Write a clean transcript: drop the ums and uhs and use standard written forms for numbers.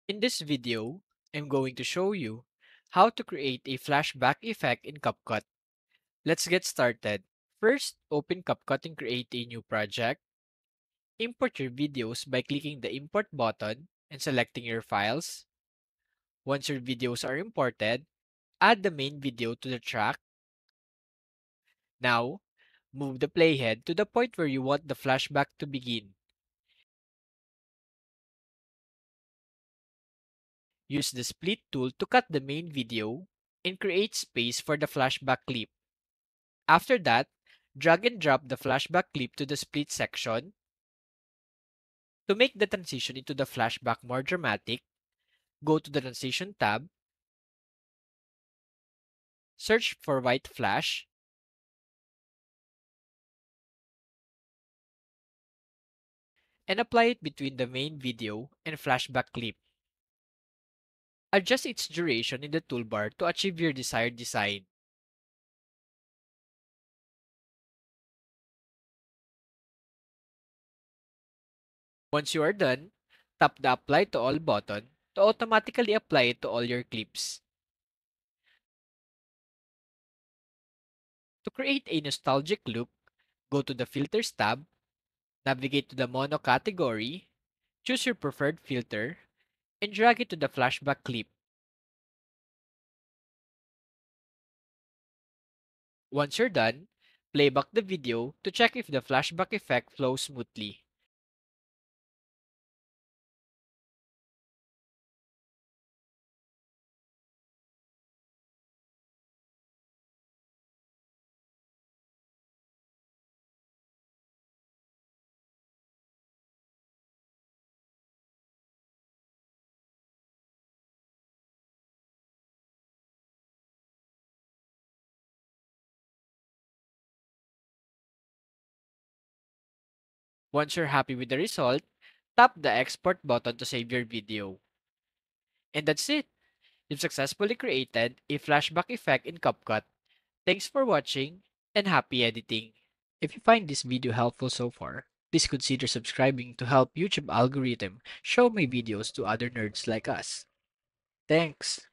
In this video, I'm going to show you how to create a flashback effect in CapCut. Let's get started. First, open CapCut and create a new project. Import your videos by clicking the import button and selecting your files. Once your videos are imported, add the main video to the track. Now, move the playhead to the point where you want the flashback to begin. Use the split tool to cut the main video and create space for the flashback clip. After that, drag and drop the flashback clip to the split section. To make the transition into the flashback more dramatic, go to the Transition tab, search for White Flash, and apply it between the main video and flashback clip. Adjust its duration in the toolbar to achieve your desired design. Once you are done, tap the Apply to All button to automatically apply it to all your clips. To create a nostalgic look, go to the Filters tab, navigate to the Mono category, choose your preferred filter, and drag it to the flashback clip. Once you're done, play back the video to check if the flashback effect flows smoothly. Once you're happy with the result, tap the export button to save your video. And that's it! You've successfully created a flashback effect in CapCut. Thanks for watching and happy editing! If you find this video helpful so far, please consider subscribing to help YouTube algorithm show my videos to other nerds like us. Thanks!